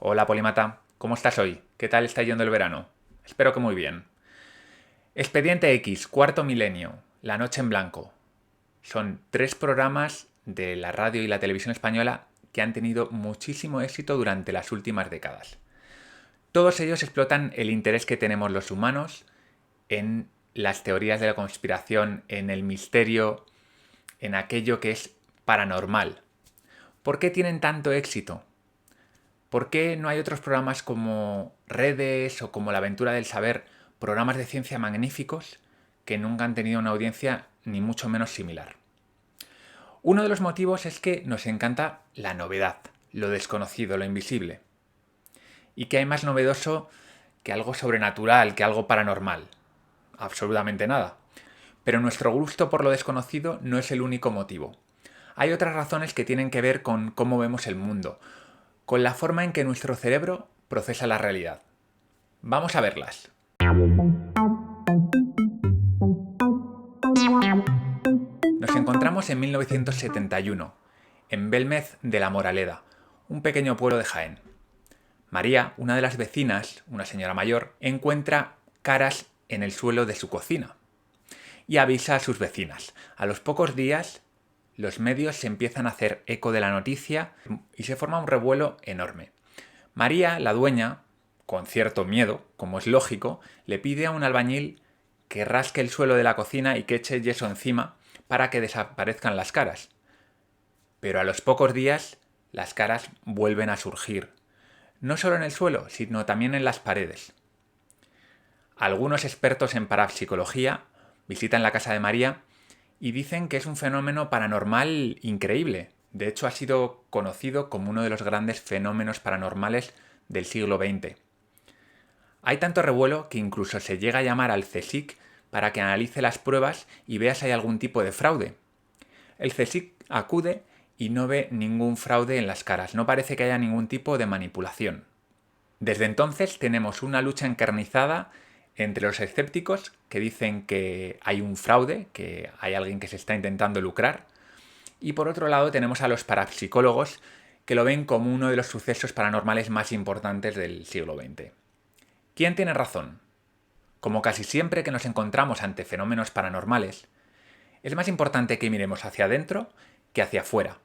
Hola Polímata, ¿cómo estás hoy? ¿Qué tal está yendo el verano? Espero que muy bien. Expediente X, cuarto milenio, La noche en blanco. Son tres programas de la radio y la televisión española que han tenido muchísimo éxito durante las últimas décadas. Todos ellos explotan el interés que tenemos los humanos en las teorías de la conspiración, en el misterio, en aquello que es paranormal. ¿Por qué tienen tanto éxito? ¿Por qué no hay otros programas como Redes o como La aventura del saber, programas de ciencia magníficos que nunca han tenido una audiencia ni mucho menos similar? Uno de los motivos es que nos encanta la novedad, lo desconocido, lo invisible. ¿Y qué hay más novedoso que algo sobrenatural, que algo paranormal? Absolutamente nada. Pero nuestro gusto por lo desconocido no es el único motivo. Hay otras razones que tienen que ver con cómo vemos el mundo, con la forma en que nuestro cerebro procesa la realidad. Vamos a verlas. Nos encontramos en 1971, en Belmez de la Moraleda, un pequeño pueblo de Jaén. María, una de las vecinas, una señora mayor, encuentra caras en el suelo de su cocina y avisa a sus vecinas. A los pocos días, los medios se empiezan a hacer eco de la noticia y se forma un revuelo enorme. María, la dueña, con cierto miedo, como es lógico, le pide a un albañil que rasque el suelo de la cocina y que eche yeso encima para que desaparezcan las caras. Pero a los pocos días, las caras vuelven a surgir, no solo en el suelo, sino también en las paredes. Algunos expertos en parapsicología visitan la casa de María y dicen que es un fenómeno paranormal increíble. De hecho, ha sido conocido como uno de los grandes fenómenos paranormales del siglo XX. Hay tanto revuelo que incluso se llega a llamar al CSIC para que analice las pruebas y vea si hay algún tipo de fraude. El CSIC acude y no ve ningún fraude en las caras, no parece que haya ningún tipo de manipulación. Desde entonces tenemos una lucha encarnizada entre los escépticos que dicen que hay un fraude, que hay alguien que se está intentando lucrar, y por otro lado tenemos a los parapsicólogos que lo ven como uno de los sucesos paranormales más importantes del siglo XX. ¿Quién tiene razón? Como casi siempre que nos encontramos ante fenómenos paranormales, es más importante que miremos hacia adentro que hacia afuera.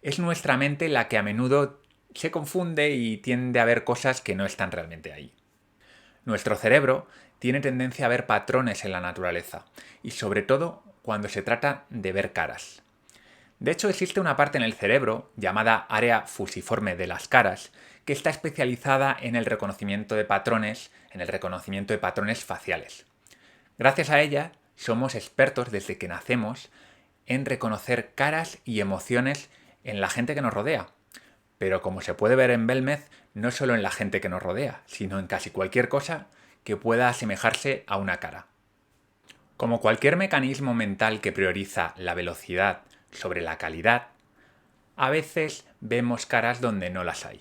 Es nuestra mente la que a menudo se confunde y tiende a ver cosas que no están realmente ahí. Nuestro cerebro tiene tendencia a ver patrones en la naturaleza, y sobre todo cuando se trata de ver caras. De hecho, existe una parte en el cerebro, llamada área fusiforme de las caras, que está especializada en el reconocimiento de patrones, en el reconocimiento de patrones faciales. Gracias a ella, somos expertos desde que nacemos en reconocer caras y emociones en la gente que nos rodea. Pero como se puede ver en Belmez, no solo en la gente que nos rodea, sino en casi cualquier cosa que pueda asemejarse a una cara. Como cualquier mecanismo mental que prioriza la velocidad sobre la calidad, a veces vemos caras donde no las hay.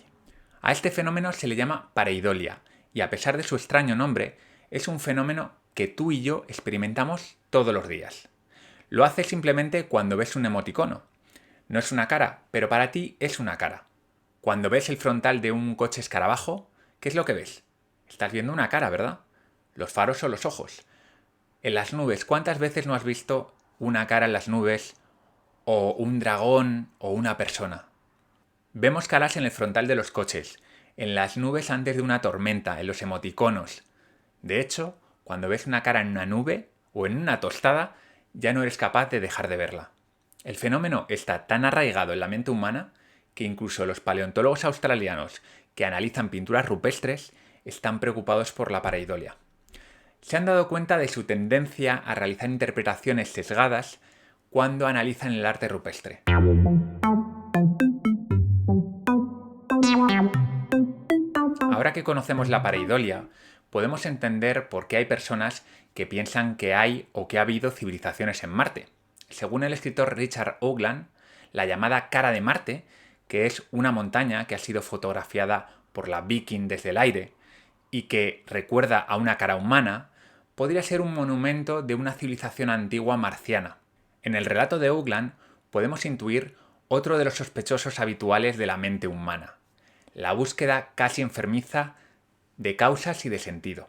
A este fenómeno se le llama pareidolia, y a pesar de su extraño nombre, es un fenómeno que tú y yo experimentamos todos los días. Lo haces simplemente cuando ves un emoticono. No es una cara, pero para ti es una cara. Cuando ves el frontal de un coche escarabajo, ¿qué es lo que ves? Estás viendo una cara, ¿verdad? Los faros o los ojos. En las nubes, ¿cuántas veces no has visto una cara en las nubes, o un dragón, o una persona? Vemos caras en el frontal de los coches, en las nubes antes de una tormenta, en los emoticonos. De hecho, cuando ves una cara en una nube o en una tostada, ya no eres capaz de dejar de verla. El fenómeno está tan arraigado en la mente humana que incluso los paleontólogos australianos que analizan pinturas rupestres están preocupados por la pareidolia. Se han dado cuenta de su tendencia a realizar interpretaciones sesgadas cuando analizan el arte rupestre. Ahora que conocemos la pareidolia, podemos entender por qué hay personas que piensan que hay o que ha habido civilizaciones en Marte. Según el escritor Richard Hoagland, la llamada cara de Marte, que es una montaña que ha sido fotografiada por la Viking desde el aire y que recuerda a una cara humana, podría ser un monumento de una civilización antigua marciana. En el relato de Hoagland podemos intuir otro de los sospechosos habituales de la mente humana: la búsqueda casi enfermiza de causas y de sentido.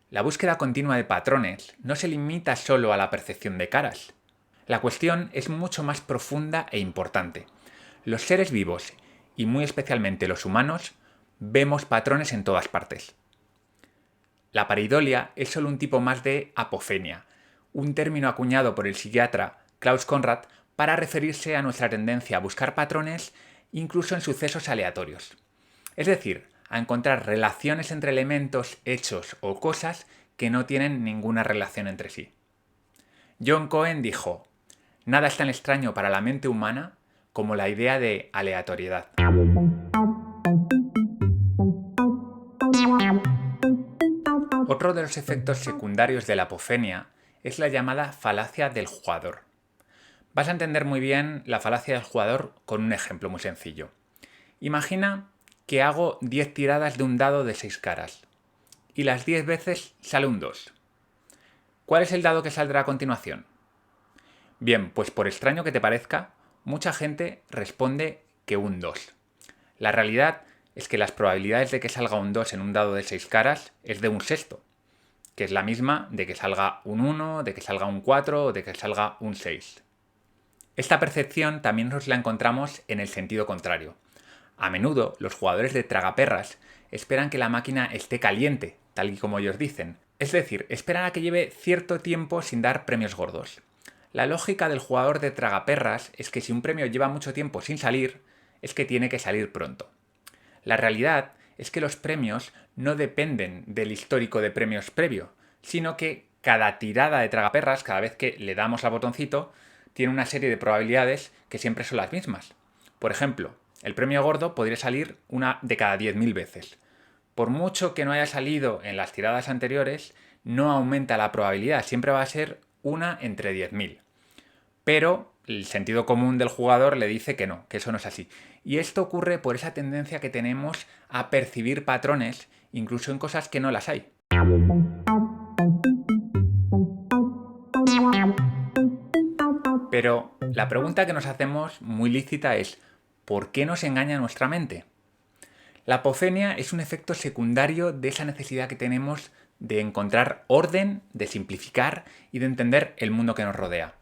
La búsqueda continua de patrones no se limita solo a la percepción de caras. La cuestión es mucho más profunda e importante. Los seres vivos, y muy especialmente los humanos, vemos patrones en todas partes. La pareidolia es solo un tipo más de apofenia, un término acuñado por el psiquiatra Klaus Conrad para referirse a nuestra tendencia a buscar patrones incluso en sucesos aleatorios. Es decir, a encontrar relaciones entre elementos, hechos o cosas que no tienen ninguna relación entre sí. John Cohen dijo: "Nada es tan extraño para la mente humana como la idea de aleatoriedad". Otro de los efectos secundarios de la apofenia es la llamada falacia del jugador. Vas a entender muy bien la falacia del jugador con un ejemplo muy sencillo. Imagina que hago 10 tiradas de un dado de 6 caras y las 10 veces sale un 2. ¿Cuál es el dado que saldrá a continuación? Bien, pues por extraño que te parezca, mucha gente responde que un 2. La realidad es que las probabilidades de que salga un 2 en un dado de 6 caras es de un sexto, que es la misma de que salga un 1, de que salga un 4 o de que salga un 6. Esta percepción también nos la encontramos en el sentido contrario. A menudo los jugadores de tragaperras esperan que la máquina esté caliente, tal y como ellos dicen. Es decir, esperan a que lleve cierto tiempo sin dar premios gordos. La lógica del jugador de tragaperras es que si un premio lleva mucho tiempo sin salir, es que tiene que salir pronto. La realidad es que los premios no dependen del histórico de premios previo, sino que cada tirada de tragaperras, cada vez que le damos al botoncito, tiene una serie de probabilidades que siempre son las mismas. Por ejemplo, el premio gordo podría salir una de cada 10.000 veces. Por mucho que no haya salido en las tiradas anteriores, no aumenta la probabilidad, siempre va a ser una entre 10.000. Pero el sentido común del jugador le dice que no, que eso no es así. Y esto ocurre por esa tendencia que tenemos a percibir patrones, incluso en cosas que no las hay. Pero la pregunta que nos hacemos, muy lícita, es ¿por qué nos engaña nuestra mente? La apofenia es un efecto secundario de esa necesidad que tenemos de encontrar orden, de simplificar y de entender el mundo que nos rodea.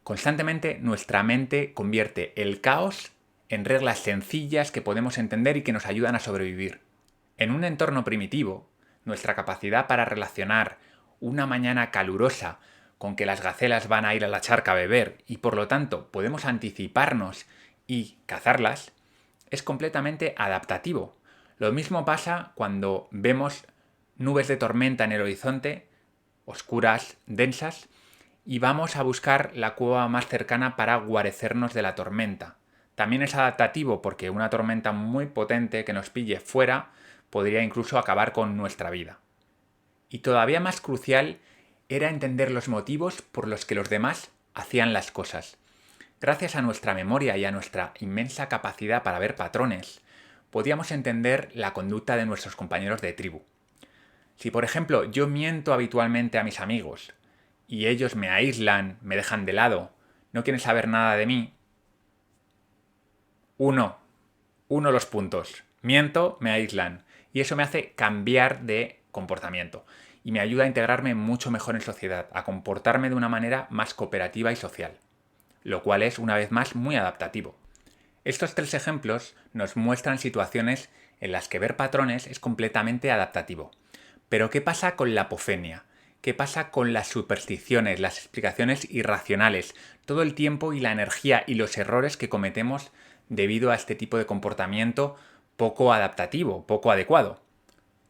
Constantemente nuestra mente convierte el caos en reglas sencillas que podemos entender y que nos ayudan a sobrevivir. En un entorno primitivo, nuestra capacidad para relacionar una mañana calurosa con que las gacelas van a ir a la charca a beber y por lo tanto podemos anticiparnos y cazarlas, es completamente adaptativo. Lo mismo pasa cuando vemos nubes de tormenta en el horizonte, oscuras, densas, y vamos a buscar la cueva más cercana para guarecernos de la tormenta. También es adaptativo porque una tormenta muy potente que nos pille fuera podría incluso acabar con nuestra vida. Y todavía más crucial era entender los motivos por los que los demás hacían las cosas. Gracias a nuestra memoria y a nuestra inmensa capacidad para ver patrones, podíamos entender la conducta de nuestros compañeros de tribu. Si, por ejemplo, yo miento habitualmente a mis amigos y ellos me aíslan, me dejan de lado, no quieren saber nada de mí, uno los puntos. Miento, me aíslan. Y eso me hace cambiar de comportamiento. Y me ayuda a integrarme mucho mejor en sociedad, a comportarme de una manera más cooperativa y social. Lo cual es, una vez más, muy adaptativo. Estos 3 ejemplos nos muestran situaciones en las que ver patrones es completamente adaptativo. Pero ¿qué pasa con la apofenia? ¿Qué pasa con las supersticiones, las explicaciones irracionales, todo el tiempo y la energía y los errores que cometemos debido a este tipo de comportamiento poco adaptativo, poco adecuado?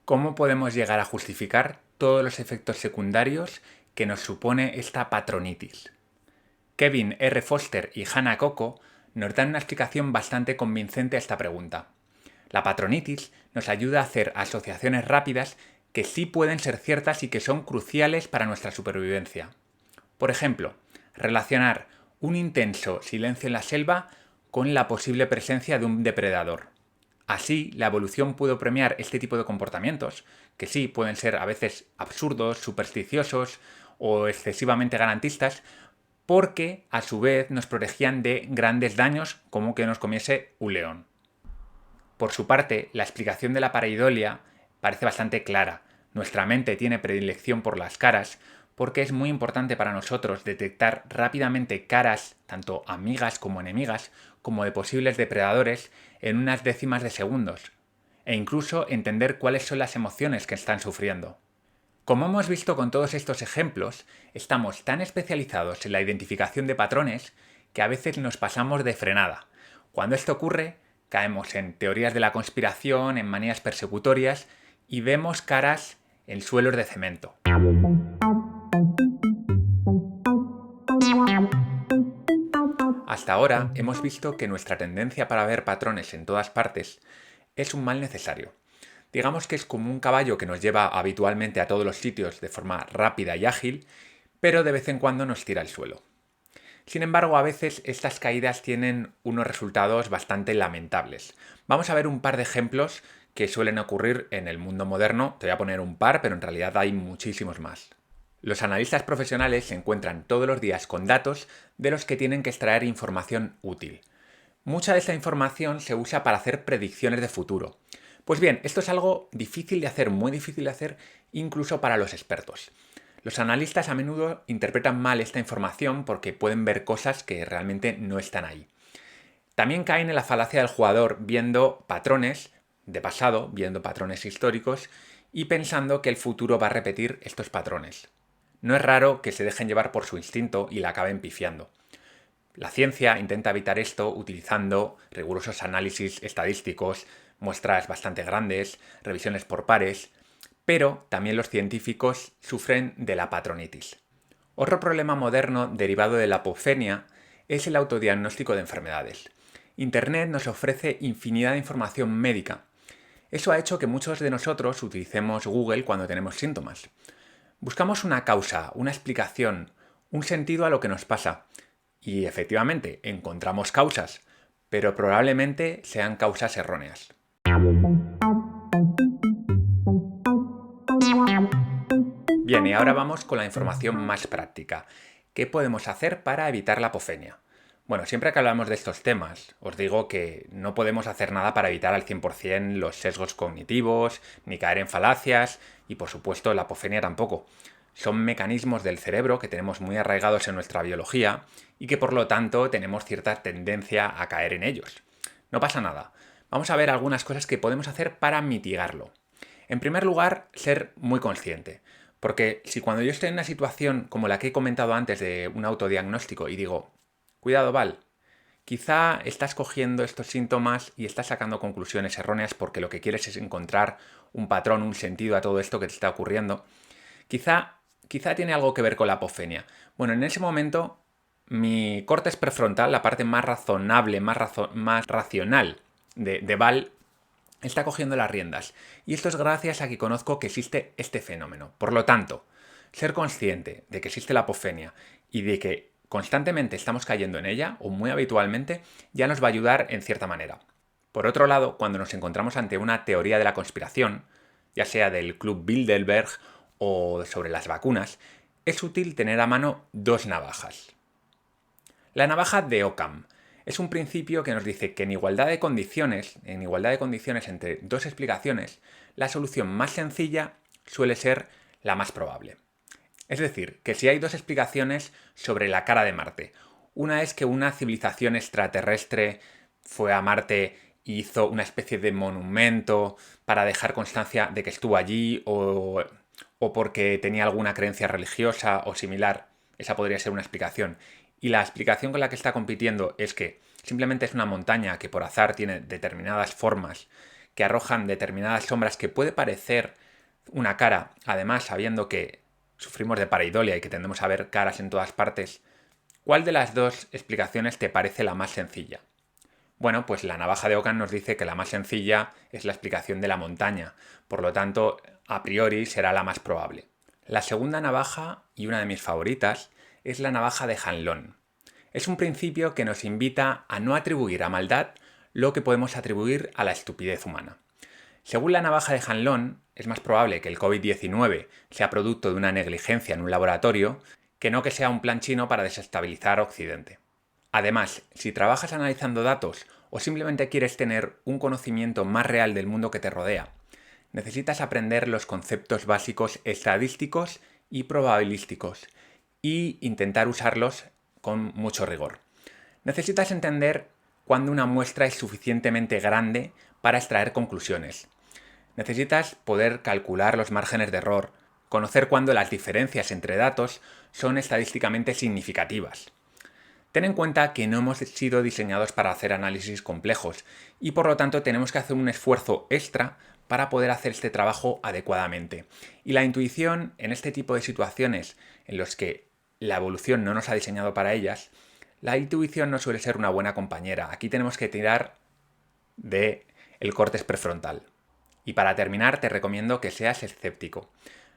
¿Cómo podemos llegar a justificar todos los efectos secundarios que nos supone esta patronitis? Kevin R. Foster y Hannah Coco nos dan una explicación bastante convincente a esta pregunta. La patronitis nos ayuda a hacer asociaciones rápidas que sí pueden ser ciertas y que son cruciales para nuestra supervivencia. Por ejemplo, relacionar un intenso silencio en la selva con la posible presencia de un depredador. Así, la evolución pudo premiar este tipo de comportamientos, que sí pueden ser a veces absurdos, supersticiosos o excesivamente garantistas, porque a su vez nos protegían de grandes daños como que nos comiese un león. Por su parte, la explicación de la pareidolia parece bastante clara. Nuestra mente tiene predilección por las caras porque es muy importante para nosotros detectar rápidamente caras, tanto amigas como enemigas, como de posibles depredadores, en unas décimas de segundos, e incluso entender cuáles son las emociones que están sufriendo. Como hemos visto con todos estos ejemplos, estamos tan especializados en la identificación de patrones que a veces nos pasamos de frenada. Cuando esto ocurre, caemos en teorías de la conspiración, en manías persecutorias y vemos caras en suelos de cemento. Hasta ahora hemos visto que nuestra tendencia para ver patrones en todas partes es un mal necesario. Digamos que es como un caballo que nos lleva habitualmente a todos los sitios de forma rápida y ágil, pero de vez en cuando nos tira al suelo. Sin embargo, a veces estas caídas tienen unos resultados bastante lamentables. Vamos a ver un par de ejemplos que suelen ocurrir en el mundo moderno. Te voy a poner un par, pero en realidad hay muchísimos más. Los analistas profesionales se encuentran todos los días con datos de los que tienen que extraer información útil. Mucha de esta información se usa para hacer predicciones de futuro. Pues bien, esto es algo difícil de hacer, muy difícil de hacer, incluso para los expertos. Los analistas a menudo interpretan mal esta información porque pueden ver cosas que realmente no están ahí. También caen en la falacia del jugador viendo patrones de pasado, viendo patrones históricos y pensando que el futuro va a repetir estos patrones. No es raro que se dejen llevar por su instinto y la acaben pifiando. La ciencia intenta evitar esto utilizando rigurosos análisis estadísticos, muestras bastante grandes, revisiones por pares, pero también los científicos sufren de la patronitis. Otro problema moderno derivado de la apofenia es el autodiagnóstico de enfermedades. Internet nos ofrece infinidad de información médica. Eso ha hecho que muchos de nosotros utilicemos Google cuando tenemos síntomas. Buscamos una causa, una explicación, un sentido a lo que nos pasa. Y efectivamente, encontramos causas, pero probablemente sean causas erróneas. Bien, y ahora vamos con la información más práctica. ¿Qué podemos hacer para evitar la apofenia? Bueno, siempre que hablamos de estos temas, os digo que no podemos hacer nada para evitar al 100% los sesgos cognitivos, ni caer en falacias, y por supuesto la apofenia tampoco. Son mecanismos del cerebro que tenemos muy arraigados en nuestra biología y que por lo tanto tenemos cierta tendencia a caer en ellos. No pasa nada. Vamos a ver algunas cosas que podemos hacer para mitigarlo. En primer lugar, ser muy consciente. Porque si cuando yo estoy en una situación como la que he comentado antes de un autodiagnóstico y digo, cuidado Val, quizá estás cogiendo estos síntomas y estás sacando conclusiones erróneas porque lo que quieres es encontrar un patrón, un sentido a todo esto que te está ocurriendo, quizá tiene algo que ver con la apofenia. Bueno, en ese momento mi córtex prefrontal, la parte más razonable, más racional de Val, está cogiendo las riendas. Y esto es gracias a que conozco que existe este fenómeno. Por lo tanto, ser consciente de que existe la apofenia y de que constantemente estamos cayendo en ella, o muy habitualmente, ya nos va a ayudar en cierta manera. Por otro lado, cuando nos encontramos ante una teoría de la conspiración, ya sea del Club Bilderberg o sobre las vacunas, es útil tener a mano dos navajas. La navaja de Occam es un principio que nos dice que en igualdad de condiciones entre dos explicaciones, la solución más sencilla suele ser la más probable. Es decir, que si hay dos explicaciones sobre la cara de Marte, una es que una civilización extraterrestre fue a Marte y hizo una especie de monumento para dejar constancia de que estuvo allí o porque tenía alguna creencia religiosa o similar. Esa podría ser una explicación. Y la explicación con la que está compitiendo es que simplemente es una montaña que por azar tiene determinadas formas, que arrojan determinadas sombras que puede parecer una cara, además sabiendo que sufrimos de pareidolia y que tendemos a ver caras en todas partes. ¿Cuál de las dos explicaciones te parece la más sencilla? Bueno, pues la navaja de Occam nos dice que la más sencilla es la explicación de la montaña, por lo tanto, a priori será la más probable. La segunda navaja, y una de mis favoritas, es la navaja de Hanlon. Es un principio que nos invita a no atribuir a maldad lo que podemos atribuir a la estupidez humana. Según la navaja de Hanlon, es más probable que el COVID-19 sea producto de una negligencia en un laboratorio que no que sea un plan chino para desestabilizar Occidente. Además, si trabajas analizando datos o simplemente quieres tener un conocimiento más real del mundo que te rodea, necesitas aprender los conceptos básicos estadísticos y probabilísticos y intentar usarlos con mucho rigor. Necesitas entender cuándo una muestra es suficientemente grande para extraer conclusiones. Necesitas poder calcular los márgenes de error, conocer cuándo las diferencias entre datos son estadísticamente significativas. Ten en cuenta que no hemos sido diseñados para hacer análisis complejos y por lo tanto tenemos que hacer un esfuerzo extra para poder hacer este trabajo adecuadamente. Y la intuición en este tipo de situaciones en los que la evolución no nos ha diseñado para ellas, la intuición no suele ser una buena compañera. Aquí tenemos que tirar del córtex prefrontal. Y para terminar te recomiendo que seas escéptico.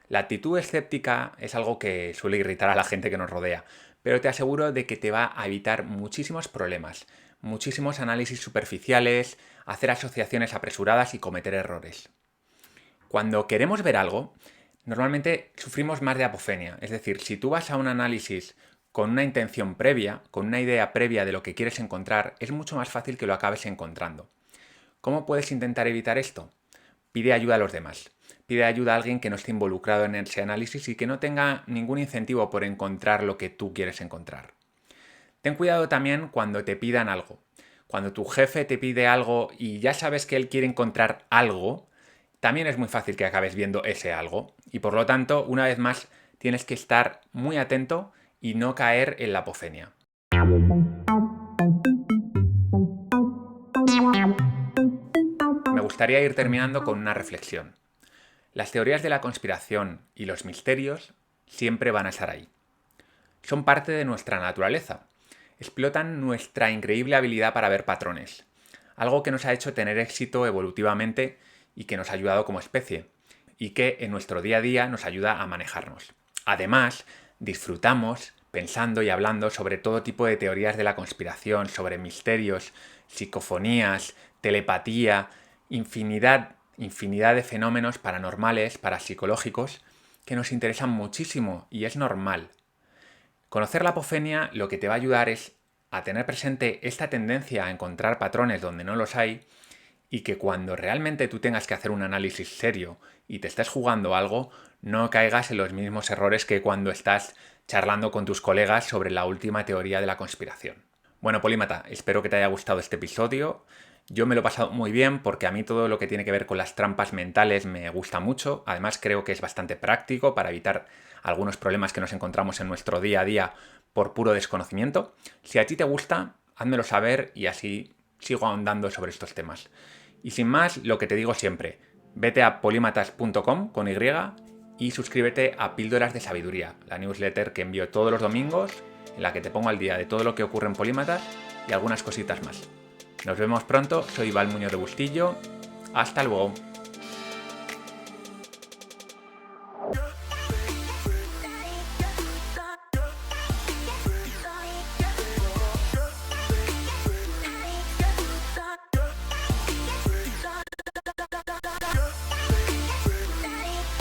La actitud escéptica es algo que suele irritar a la gente que nos rodea, pero te aseguro de que te va a evitar muchísimos problemas, muchísimos análisis superficiales, hacer asociaciones apresuradas y cometer errores. Cuando queremos ver algo, normalmente sufrimos más de apofenia, es decir, si tú vas a un análisis con una intención previa, con una idea previa de lo que quieres encontrar, es mucho más fácil que lo acabes encontrando. ¿Cómo puedes intentar evitar esto? Pide ayuda a los demás. Pide ayuda a alguien que no esté involucrado en ese análisis y que no tenga ningún incentivo por encontrar lo que tú quieres encontrar. Ten cuidado también cuando te pidan algo. Cuando tu jefe te pide algo y ya sabes que él quiere encontrar algo, también es muy fácil que acabes viendo ese algo. Y por lo tanto, una vez más, tienes que estar muy atento y no caer en la apofenia. Me gustaría ir terminando con una reflexión. Las teorías de la conspiración y los misterios siempre van a estar ahí. Son parte de nuestra naturaleza. Explotan nuestra increíble habilidad para ver patrones. Algo que nos ha hecho tener éxito evolutivamente y que nos ha ayudado como especie. Y que en nuestro día a día nos ayuda a manejarnos. Además, disfrutamos pensando y hablando sobre todo tipo de teorías de la conspiración, sobre misterios, psicofonías, telepatía, infinidad de fenómenos paranormales, parapsicológicos, que nos interesan muchísimo y es normal. Conocer la apofenia lo que te va a ayudar es a tener presente esta tendencia a encontrar patrones donde no los hay y que cuando realmente tú tengas que hacer un análisis serio y te estés jugando algo, no caigas en los mismos errores que cuando estás charlando con tus colegas sobre la última teoría de la conspiración. Bueno, polímata, espero que te haya gustado este episodio. Yo me lo he pasado muy bien porque a mí todo lo que tiene que ver con las trampas mentales me gusta mucho. Además creo que es bastante práctico para evitar algunos problemas que nos encontramos en nuestro día a día por puro desconocimiento. Si a ti te gusta, házmelo saber y así sigo ahondando sobre estos temas. Y sin más, lo que te digo siempre, vete a polímatas.com con Y y suscríbete a Píldoras de Sabiduría, la newsletter que envío todos los domingos, en la que te pongo al día de todo lo que ocurre en Polímatas y algunas cositas más. Nos vemos pronto, soy Val Muñoz de Bustillo. Hasta luego.